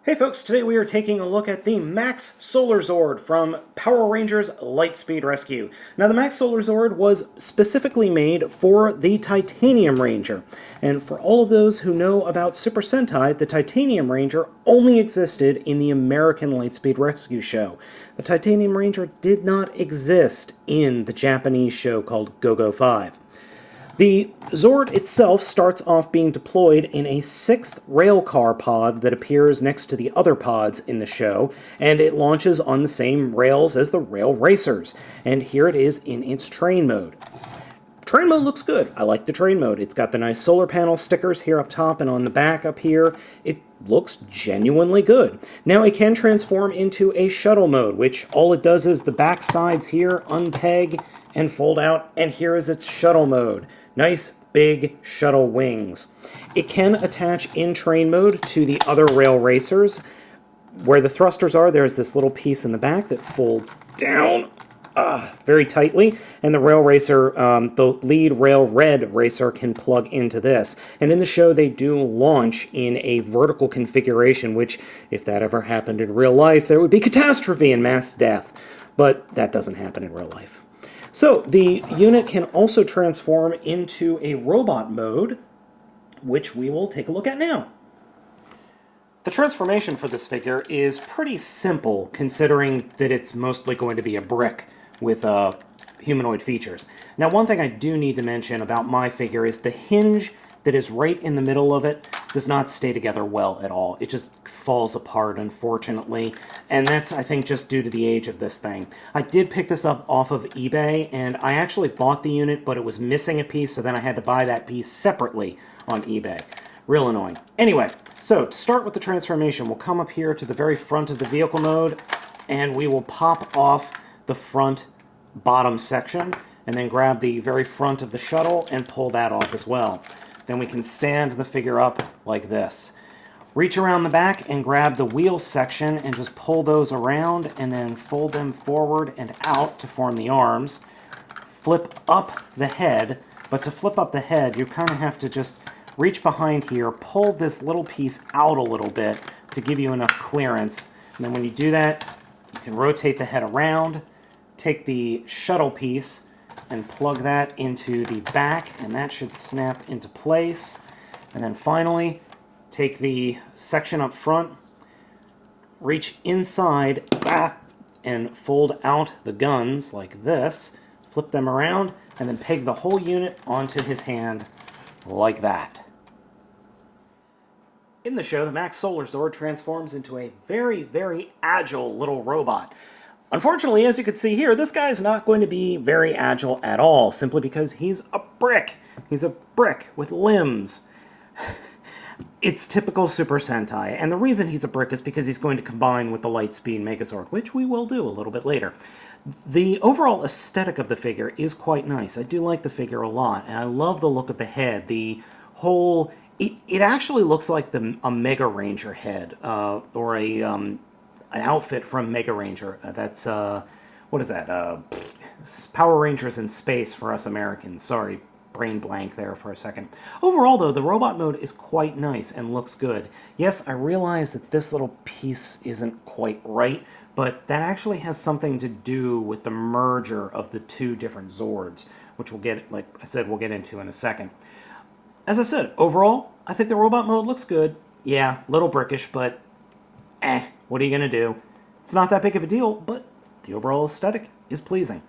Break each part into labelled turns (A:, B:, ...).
A: Hey folks, today we are taking a look at the Max Solarzord from Power Rangers Lightspeed Rescue. Now the Max Solarzord was specifically made for the Titanium Ranger, and for all of those who know about Super Sentai, the Titanium Ranger only existed in the American Lightspeed Rescue show. The Titanium Ranger did not exist in the Japanese show called Go-Go 5. The Zord itself starts off being deployed in a 6th railcar pod that appears next to the other pods in the show, and it launches on the same rails as the Rail Racers. And here it is in its train mode. Train mode looks good. I like the train mode. It's got the nice solar panel stickers here up top and on the back up here. It looks genuinely good. Now it can transform into a shuttle mode, which all it does is the back sides here unpeg and fold out, and here is its shuttle mode. Nice big shuttle wings. It can attach in train mode to the other rail racers. Where the thrusters are, there's this little piece in the back that folds down very tightly, and the rail racer, the lead rail red racer, can plug into this. And in the show, they do launch in a vertical configuration, which, if that ever happened in real life, there would be catastrophe and mass death. But that doesn't happen in real life. So the unit can also transform into a robot mode, which we will take a look at now. The transformation for this figure is pretty simple, considering that it's mostly going to be a brick with humanoid features. Now, one thing I do need to mention about my figure is the hinge that is right in the middle of it does not stay together well at all. It just falls apart, unfortunately, and that's, I think, just due to the age of this thing. I did pick this up off of eBay, and I actually bought the unit, but it was missing a piece, so then I had to buy that piece separately on eBay. Real annoying. Anyway, so to start with the transformation, we'll come up here to the very front of the vehicle mode, and we will pop off the front bottom section, and then grab the very front of the shuttle and pull that off as well. Then we can stand the figure up like this. Reach around the back and grab the wheel section and just pull those around and then fold them forward and out to form the arms. Flip up the head, but to flip up the head, you kind of have to just reach behind here, pull this little piece out a little bit to give you enough clearance. And then when you do that, you can rotate the head around, take the shuttle piece, and plug that into the back, and that should snap into place. And then finally, take the section up front, reach inside, and fold out the guns like this, flip them around, and then peg the whole unit onto his hand like that. In the show, the Max Solarzord transforms into a very, very agile little robot. Unfortunately, as you can see here, this guy is not going to be very agile at all, simply because he's a brick. He's a brick with limbs. It's typical Super Sentai, and the reason he's a brick is because he's going to combine with the Lightspeed Megazord, which we will do a little bit later. The overall aesthetic of the figure is quite nice. I do like the figure a lot, and I love the look of the head. The whole... It actually looks like a Mega Ranger head, or an outfit from Mega Ranger. That's, what is that? Power Rangers in Space for us Americans. Sorry, brain blank there for a second. Overall, though, the robot mode is quite nice and looks good. Yes, I realize that this little piece isn't quite right, but that actually has something to do with the merger of the two different Zords, which we'll get, like I said, we'll get into in a second. As I said, overall, I think the robot mode looks good. Yeah, little brickish, but what are you going to do? It's not that big of a deal, but the overall aesthetic is pleasing.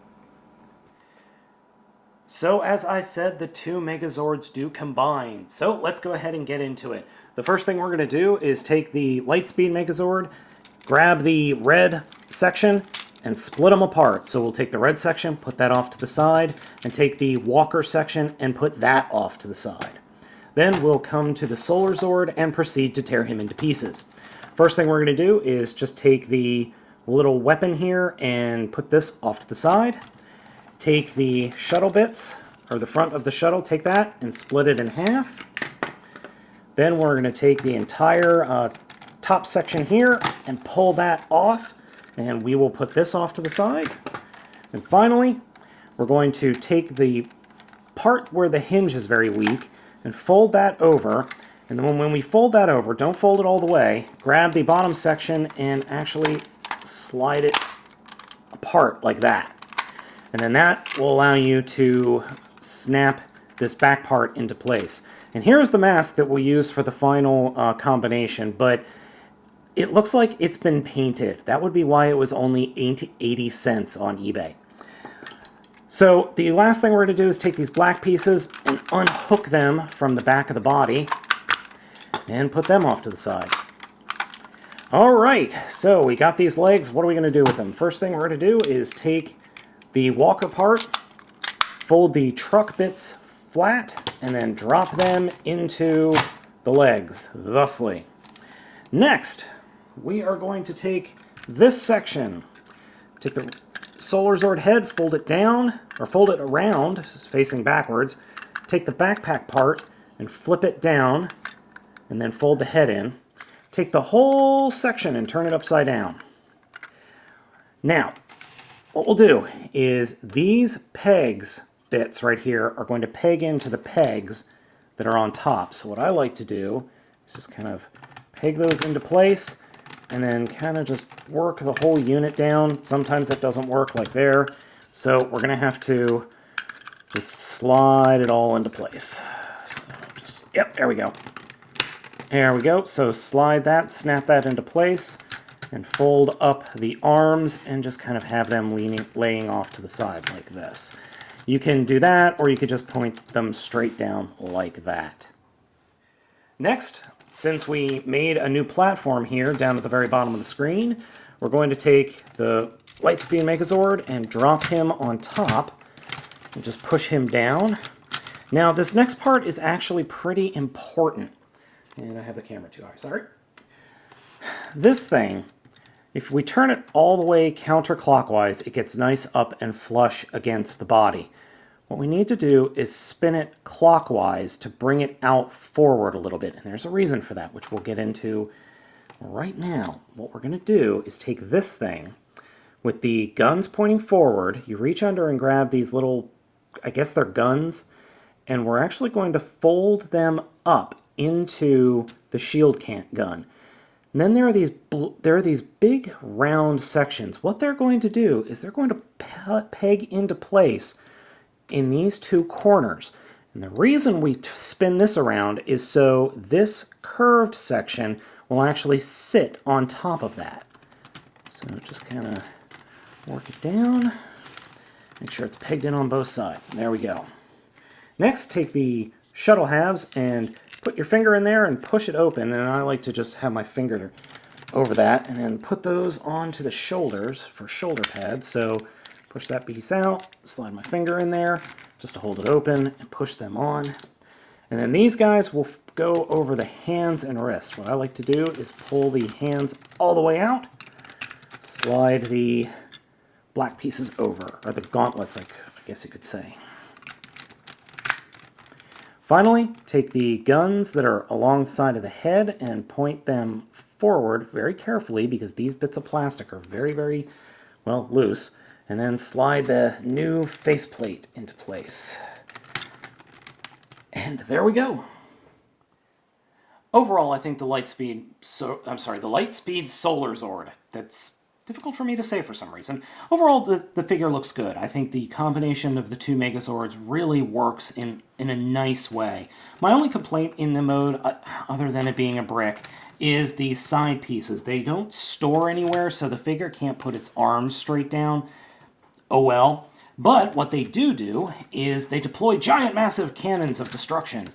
A: So, as I said, the two Megazords do combine. So, let's go ahead and get into it. The first thing we're going to do is take the Lightspeed Megazord, grab the red section, and split them apart. So we'll take the red section, put that off to the side, and take the Walker section and put that off to the side. Then we'll come to the Solarzord and proceed to tear him into pieces. First thing we're going to do is just take the little weapon here and put this off to the side. Take the shuttle bits, or the front of the shuttle, take that and split it in half. Then we're going to take the entire top section here and pull that off, and we will put this off to the side. And finally, we're going to take the part where the hinge is very weak and fold that over And then when we fold that over, don't fold it all the way, grab the bottom section and actually slide it apart like that. And then that will allow you to snap this back part into place. And here's the mask that we'll use for the final combination, but it looks like it's been painted. That would be why it was only 80 cents on eBay. So the last thing we're going to do is take these black pieces and unhook them from the back of the body and put them off to the side. All right, so we got these legs. What are we going to do with them? First thing we're going to do is take the walker part, fold the truck bits flat, and then drop them into the legs, thusly. Next, we are going to take this section, take the Solarzord head, fold it down, or fold it around, facing backwards, take the backpack part and flip it down, and then fold the head in. Take the whole section and turn it upside down. Now, what we'll do is these pegs bits right here are going to peg into the pegs that are on top. So what I like to do is just kind of peg those into place and then kind of just work the whole unit down. Sometimes that doesn't work like there. So we're going to have to just slide it all into place. So just, yep, there we go. There we go. So slide that, snap that into place, and fold up the arms and just kind of have them laying off to the side like this. You can do that, or you could just point them straight down like that. Next, since we made a new platform here down at the very bottom of the screen, we're going to take the Lightspeed Megazord and drop him on top and just push him down. Now, this next part is actually pretty important. And I have the camera too high, sorry. This thing, if we turn it all the way counterclockwise, it gets nice up and flush against the body. What we need to do is spin it clockwise to bring it out forward a little bit. And there's a reason for that, which we'll get into right now. What we're going to do is take this thing with the guns pointing forward. You reach under and grab these little, I guess they're guns, and we're actually going to fold them up into the shield gun. And then there are these big round sections. What they're going to do is they're going to peg into place in these two corners. And the reason we spin this around is so this curved section will actually sit on top of that. So just kind of work it down. Make sure it's pegged in on both sides. And there we go. Next, take the shuttle halves and put your finger in there and push it open. And I like to just have my finger over that and then put those onto the shoulders for shoulder pads. So push that piece out, slide my finger in there just to hold it open and push them on. And then these guys will go over the hands and wrists. What I like to do is pull the hands all the way out, slide the black pieces over, or the gauntlets, I guess you could say. Finally, take the guns that are alongside of the head and point them forward very carefully because these bits of plastic are very, very, well, loose. And then slide the new faceplate into place. And there we go. Overall, I think the Lightspeed Solarzord, that's difficult for me to say for some reason. Overall, the figure looks good. I think the combination of the two Megazords really works in a nice way. My only complaint in the mode, other than it being a brick, is the side pieces. They don't store anywhere, so the figure can't put its arms straight down. Oh well. But what they do is they deploy giant massive cannons of destruction.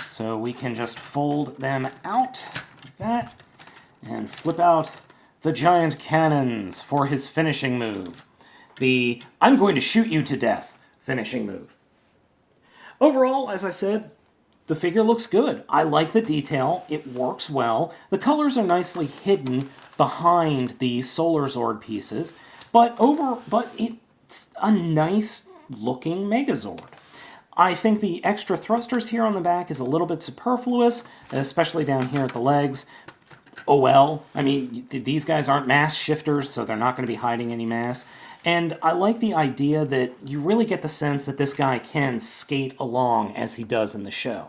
A: So we can just fold them out like that and flip out the giant cannons for his finishing move. The I'm going to shoot you to death finishing move. Overall, as I said, the figure looks good. I like the detail. It works well. The colors are nicely hidden behind the Solarzord pieces, but it's a nice looking Megazord. I think the extra thrusters here on the back is a little bit superfluous, especially down here at the legs. Oh well, I mean, these guys aren't mass shifters, so they're not going to be hiding any mass. And I like the idea that you really get the sense that this guy can skate along as he does in the show.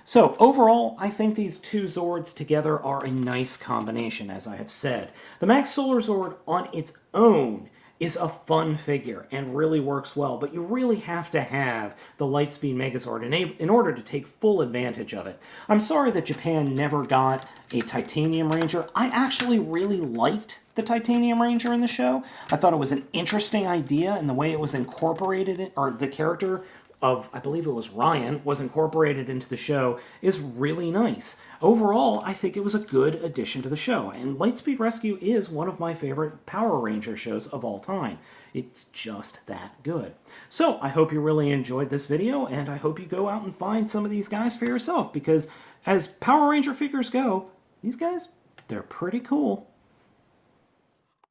A: So overall, I think these two Zords together are a nice combination, as I have said. The Max Solarzord on its own is a fun figure and really works well, but you really have to have the Lightspeed Megazord in order to take full advantage of it. I'm sorry that Japan never got a Titanium Ranger. I actually really liked the Titanium Ranger in the show. I thought it was an interesting idea, and the way it was incorporated, or the character of, I believe it was Ryan, was incorporated into the show is really nice. Overall, I think it was a good addition to the show, and Lightspeed Rescue is one of my favorite Power Ranger shows of all time. It's just that good. So, I hope you really enjoyed this video, and I hope you go out and find some of these guys for yourself, because as Power Ranger figures go, these guys, they're pretty cool.